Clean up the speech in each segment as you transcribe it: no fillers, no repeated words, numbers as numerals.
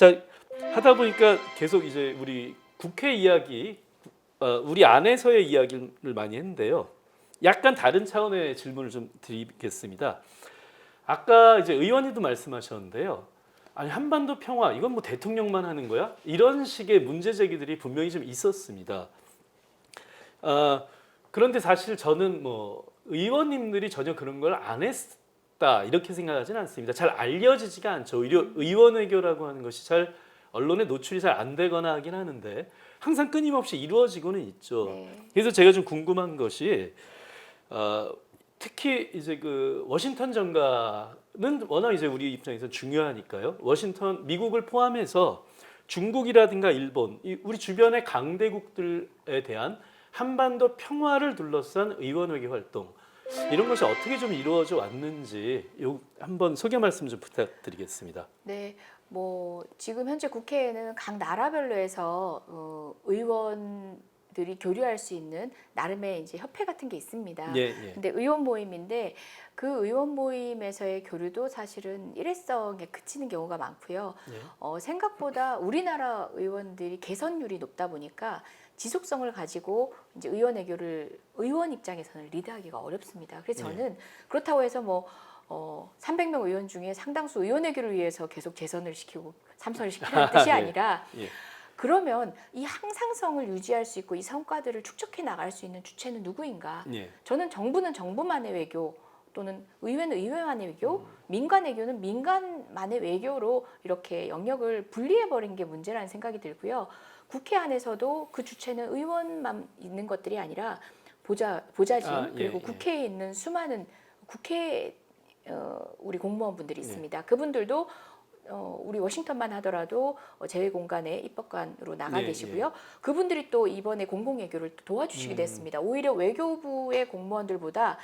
자, 하다 보니까 계속 이제 우리 국회 이야기, 우리 안에서의 이야기를 많이 했는데요. 약간 다른 차원의 질문을 좀 드리겠습니다. 아까 이제 의원님도 말씀하셨는데요. 아니 한반도 평화 이건 뭐 대통령만 하는 거야? 이런 식의 문제 제기들이 분명히 좀 있었습니다. 그런데 사실 저는 뭐 의원님들이 전혀 그런 걸 안 했다 이렇게 생각하지는 않습니다. 잘 알려지지가 않죠. 오히려 의원 외교라고 하는 것이 잘 언론에 노출이 잘 안 되거나 하긴 하는데 항상 끊임없이 이루어지고는 있죠. 네. 그래서 제가 좀 궁금한 것이 특히 이제 그 워싱턴 정가는 워낙 이제 우리 입장에서 중요하니까요. 워싱턴 미국을 포함해서 중국이라든가 일본, 우리 주변의 강대국들에 대한 한반도 평화를 둘러싼 의원 외교 활동 이런 것이 어떻게 좀 이루어져 왔는지 한번 소개 말씀 좀 부탁드리겠습니다. 네, 뭐 지금 현재 국회에는 각 나라별로 해서 의원들이 교류할 수 있는 나름의 이제 협회 같은 게 있습니다. 예, 예. 근데 의원 모임인데 그 의원 모임에서의 교류도 사실은 일회성에 그치는 경우가 많고요. 예. 생각보다 우리나라 의원들이 개선율이 높다 보니까 지속성을 가지고 이제 의원 외교를 의원 입장에서는 리드하기가 어렵습니다. 그래서 저는 그렇다고 해서 뭐 300명 의원 중에 상당수 의원 외교를 위해서 계속 재선을 시키고 삼선을 시키라는 뜻이 예. 아니라 예. 그러면 이 항상성을 유지할 수 있고 이 성과들을 축적해 나갈 수 있는 주체는 누구인가? 예. 저는 정부는 정부만의 외교 또는 의회는 의회만의 외교, 민간 외교는 민간만의 외교로 이렇게 영역을 분리해 버린 게 문제라는 생각이 들고요. 국회 안에서도 그 주체는 의원만 있는 것들이 아니라 보좌진 그리고 국회에 있는 수많은 국회 우리 공무원분들이 있습니다. 그분들도 우리 워싱턴만 하더라도 재외공간에 입법관으로 나가 계시고요. 그분들이 또 이번에 공공외교를 도와주시게 됐습니다. 오히려 외교부의 공무원들보다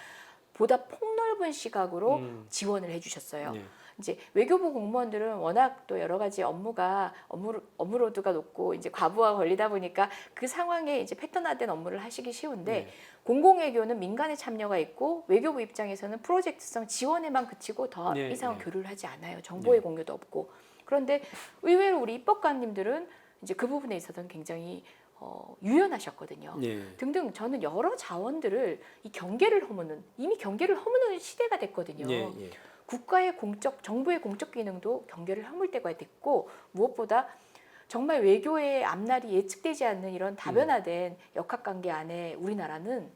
폭넓은 시각으로 지원을 해주셨어요. 이제 외교부 공무원들은 워낙 또 여러 가지 업무로드가 높고 이제 과부하가 걸리다 보니까 그 상황에 이제 패턴화된 업무를 하시기 쉬운데 공공외교는 민간의 참여가 있고 외교부 입장에서는 프로젝트성 지원에만 그치고 더 이상 교류를 하지 않아요. 정보의 공유도 없고. 그런데 의외로 우리 입법관님들은 이제 그 부분에 있어서는 굉장히 유연하셨거든요. 등등 저는 여러 자원들을 이 이미 경계를 허무는 시대가 됐거든요. 국가의 정부의 공적 기능도 경계를 허물 때가 됐고 무엇보다 정말 외교의 앞날이 예측되지 않는 이런 다변화된 역학관계 안에 우리나라는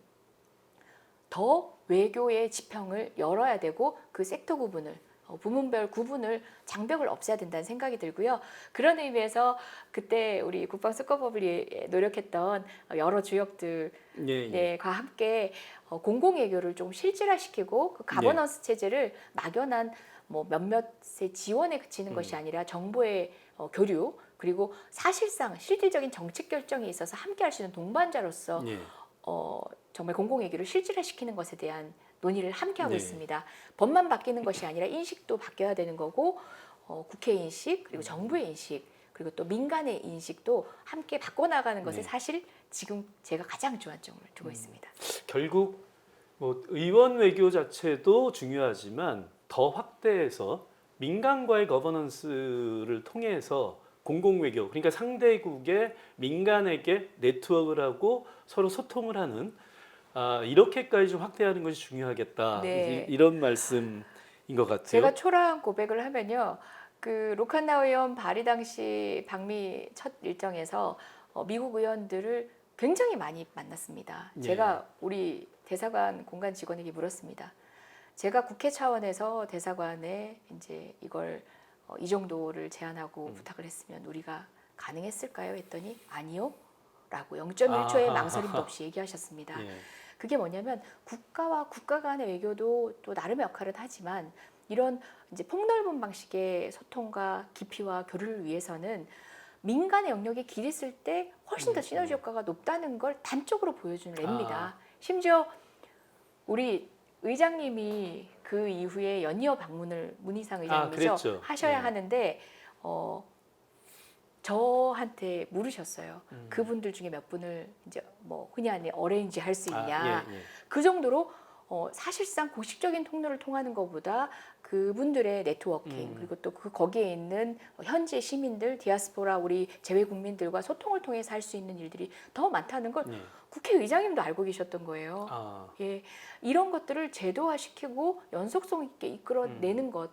더 외교의 지평을 열어야 되고 그 섹터 구분을 부문별 구분을 장벽을 없애야 된다는 생각이 들고요. 그런 의미에서 그때 우리 국방수권법을 노력했던 여러 주역들과 함께 공공외교를 좀 실질화시키고 그 가버넌스 체제를 막연한 뭐 몇몇의 지원에 그치는 것이 아니라 정보의 교류 그리고 사실상 실질적인 정책 결정에 있어서 함께할 수 있는 동반자로서 정말 공공외교를 실질화시키는 것에 대한 논의를 함께하고 있습니다. 법만 바뀌는 것이 아니라 인식도 바뀌어야 되는 거고 국회 인식 그리고 정부의 인식 그리고 또 민간의 인식도 함께 바꿔나가는 것에 사실 지금 제가 가장 중요점을 두고 있습니다. 결국 뭐 의원 외교 자체도 중요하지만 더 확대해서 민간과의 거버넌스를 통해서 공공외교 그러니까 상대국의 민간에게 네트워크를 하고 서로 소통을 하는 이렇게까지 좀 확대하는 것이 중요하겠다. 이런 말씀인 것 같아요. 제가 초라한 고백을 하면요. 그 로칸나 의원 발의 당시 방미 첫 일정에서 미국 의원들을 굉장히 많이 만났습니다. 제가 우리 대사관 공간 직원에게 물었습니다. 제가 국회 차원에서 대사관에 이제 이걸 이 정도를 제안하고 부탁을 했으면 우리가 가능했을까요? 했더니 아니요. 라고 0.1초의 망설임도 없이 얘기하셨습니다. 그게 뭐냐면 국가와 국가 간의 외교도 또 나름의 역할을 하지만 이런 이제 폭넓은 방식의 소통과 깊이와 교류를 위해서는 민간의 영역에 길이 쓸 때 훨씬 더 시너지 효과가 높다는 걸 단적으로 보여준 예입니다. 심지어 우리 의장님이 그 이후에 연이어 방문을 문희상 의장님이죠. 하셔야 하는데 저한테 물으셨어요. 그분들 중에 몇 분을 이제 뭐 흔히 하는 어레인지 할 수 있냐. 그 정도로 사실상 공식적인 통로를 통하는 것보다 그분들의 네트워킹 그리고 또 거기에 있는 현지 시민들, 디아스포라 우리 재외 국민들과 소통을 통해서 할 수 있는 일들이 더 많다는 걸 네. 국회의장님도 알고 계셨던 거예요. 아, 예, 이런 것들을 제도화시키고 연속성 있게 이끌어내는 것.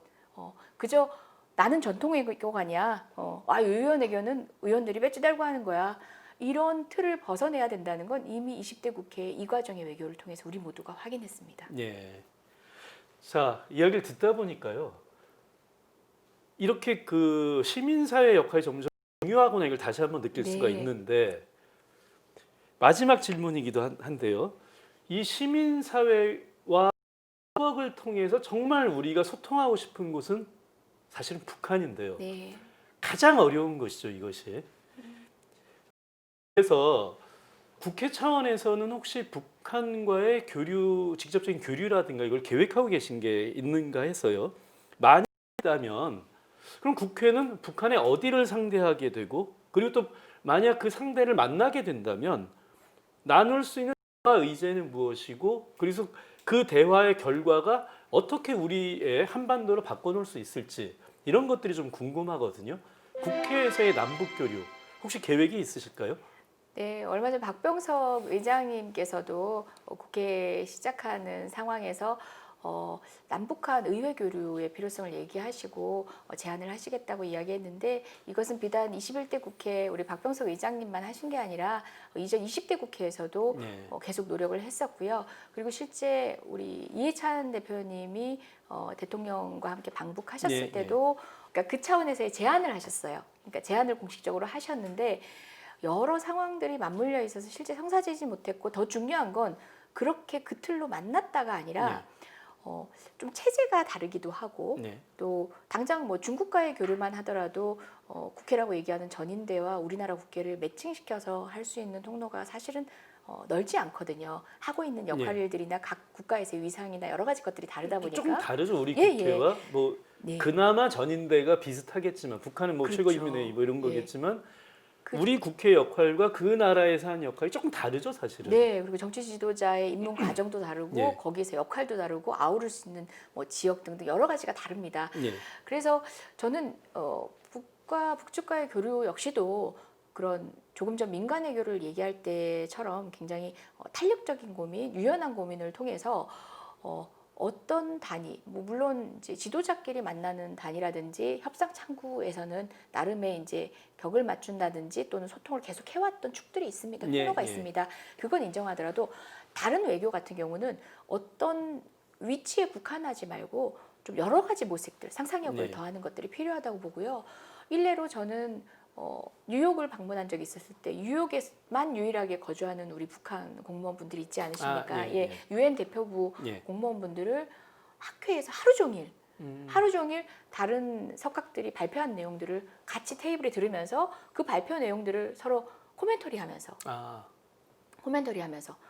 그저 나는 전통외교가 아니야. 의원 외교는 의원들이 배지 달고 하는 거야. 이런 틀을 벗어내야 된다는 건 이미 20대 국회 이 과정의 외교를 통해서 우리 모두가 확인했습니다. 예. 자, 이야기를 듣다 보니까요. 이렇게 그 시민사회 역할이 점점 중요하구나 이걸 다시 한번 느낄 네. 수가 있는데 마지막 질문이기도 한데요. 이 시민사회와 협업을 통해서 정말 우리가 소통하고 싶은 곳은 사실은 북한인데요. 네. 가장 어려운 것이죠, 이것이. 그래서 국회 차원에서는 혹시 북한과의 교류, 직접적인 교류라든가 이걸 계획하고 계신 게 있는가 해서요. 만약 있다면 그럼 국회는 북한의 어디를 상대하게 되고 그리고 또 만약 그 상대를 만나게 된다면 나눌 수 있는 대화 의제는 무엇이고 그래서 그 대화의 결과가 어떻게 우리의 한반도를 바꿔놓을 수 있을지 이런 것들이 좀 궁금하거든요. 국회에서의 남북 교류 혹시 계획이 있으실까요? 네, 얼마 전 박병석 의장님께서도 국회 시작하는 상황에서 남북한 의회 교류의 필요성을 얘기하시고 제안을 하시겠다고 이야기했는데 이것은 비단 21대 국회 우리 박병석 의장님만 하신 게 아니라 이전 20대 국회에서도 네. 계속 노력을 했었고요. 그리고 실제 우리 이해찬 대표님이 대통령과 함께 방북하셨을 네, 때도 그러니까 그 차원에서의 제안을 하셨어요. 그러니까 제안을 공식적으로 하셨는데 여러 상황들이 맞물려 있어서 실제 성사되지 못했고 더 중요한 건 그렇게 그 틀로 만났다가 아니라 좀 체제가 다르기도 하고 네. 또 당장 뭐 중국과의 교류만 하더라도 국회라고 얘기하는 전인대와 우리나라 국회를 매칭시켜서 할 수 있는 통로가 사실은 넓지 않거든요. 하고 있는 역할들이나 각 국가에서의 위상이나 여러 가지 것들이 다르다 보니까 조금 다르죠. 우리 예, 국회와 뭐 네. 그나마 전인대가 비슷하겠지만 북한은 뭐 그렇죠. 최고인민회의 뭐 이런 예. 거겠지만 그- 우리 국회 역할과 그 나라에서 하는 역할이 조금 다르죠, 사실은. 네, 그리고 정치 지도자의 입문 과정도 다르고 예. 거기에서 역할도 다르고 아우를 수 있는 뭐 지역 등등 여러 가지가 다릅니다. 예. 그래서 저는 북과 북측과의 교류 역시도 그런 조금 전 민간 외교를 얘기할 때처럼 굉장히 탄력적인 고민, 유연한 고민을 통해서 어떤 단위, 뭐 물론 이제 지도자끼리 만나는 단위라든지 협상 창구에서는 나름의 이제 벽을 맞춘다든지 또는 소통을 계속 해왔던 축들이 있습니다. 통로가 있습니다. 그건 인정하더라도 다른 외교 같은 경우는 어떤 위치에 국한하지 말고 좀 여러 가지 모색들, 상상력을 더하는 것들이 필요하다고 보고요. 일례로 저는 뉴욕을 방문한 적이 있었을 때 뉴욕에만 유일하게 거주하는 우리 북한 공무원분들이 있지 않으십니까? 유엔 대표부 공무원분들을 학회에서 하루 종일 다른 석학들이 발표한 내용들을 같이 테이블에 들으면서 그 발표 내용들을 서로 코멘터리하면서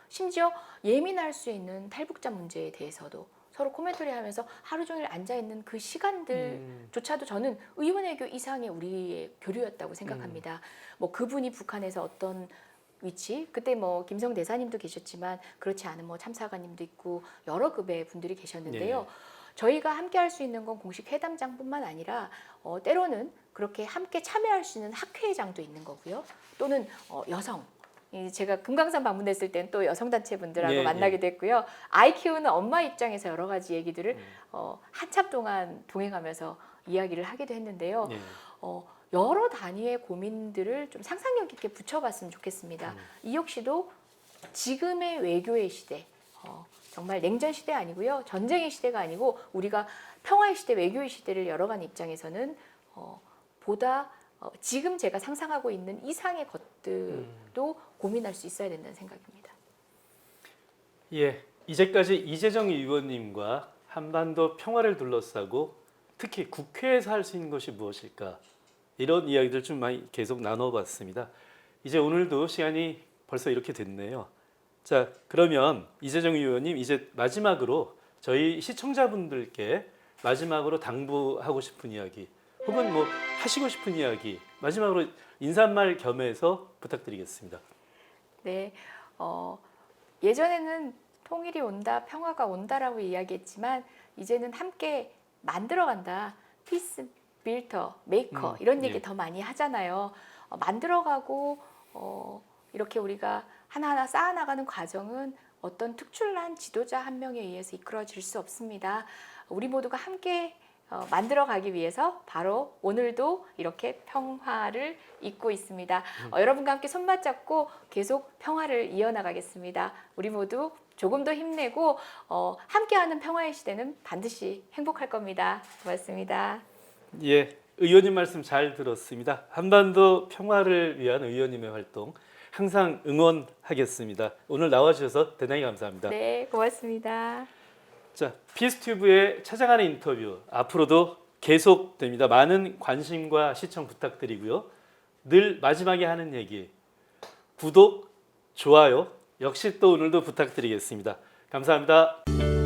심지어 예민할 수 있는 탈북자 문제에 대해서도 서로 코멘터리하면서 하루 종일 앉아 있는 그 시간들조차도 저는 의원 외교 이상의 우리의 교류였다고 생각합니다. 뭐 그분이 북한에서 어떤 위치, 그때 뭐 김성 대사님도 계셨지만 그렇지 않은 뭐 참사관님도 있고 여러 급의 분들이 계셨는데요. 저희가 함께 할 수 있는 건 공식 회담장뿐만 아니라 때로는 그렇게 함께 참여할 수 있는 학회장도 있는 거고요. 또는 여성. 제가 금강산 방문했을 때는 또 여성단체분들하고 만나게 됐고요. 아이 키우는 엄마 입장에서 여러 가지 얘기들을 한참 동안 동행하면서 이야기를 하기도 했는데요. 여러 단위의 고민들을 좀 상상력 있게 붙여봤으면 좋겠습니다. 이 역시도 지금의 외교의 시대, 정말 냉전 시대 아니고요. 전쟁의 시대가 아니고 우리가 평화의 시대, 외교의 시대를 열어가는 입장에서는 보다 지금 제가 상상하고 있는 이상의 것들도 고민할 수 있어야 된다는 생각입니다. 예, 이제까지 이재정 의원님과 한반도 평화를 둘러싸고 특히 국회에서 할 수 있는 것이 무엇일까 이런 이야기들 좀 많이 계속 나눠봤습니다. 이제 오늘도 시간이 벌써 이렇게 됐네요. 자, 그러면 이재정 의원님 이제 마지막으로 저희 시청자분들께 마지막으로 당부하고 싶은 이야기 혹은 뭐 하시고 싶은 이야기 마지막으로 인사말 겸해서 부탁드리겠습니다. 네, 예전에는 통일이 온다, 평화가 온다라고 이야기했지만 이제는 함께 만들어간다. 피스 빌터, 메이커 이런 얘기 예. 더 많이 하잖아요. 만들어가고 이렇게 우리가 하나하나 쌓아나가는 과정은 어떤 특출난 지도자 한 명에 의해서 이끌어질 수 없습니다. 우리 모두가 함께 만들어가기 위해서 바로 오늘도 이렇게 평화를 잇고 있습니다. 여러분과 함께 손맞잡고 계속 평화를 이어나가겠습니다. 우리 모두 조금 더 힘내고 함께하는 평화의 시대는 반드시 행복할 겁니다. 고맙습니다. 예, 의원님 말씀 잘 들었습니다. 한반도 평화를 위한 의원님의 활동 항상 응원하겠습니다. 오늘 나와주셔서 대단히 감사합니다. 네, 고맙습니다. 자, 피스튜브의 찾아가는 인터뷰 앞으로도 계속됩니다. 많은 관심과 시청 부탁드리고요. 늘 마지막에 하는 얘기 구독, 좋아요 역시 또 오늘도 부탁드리겠습니다. 감사합니다.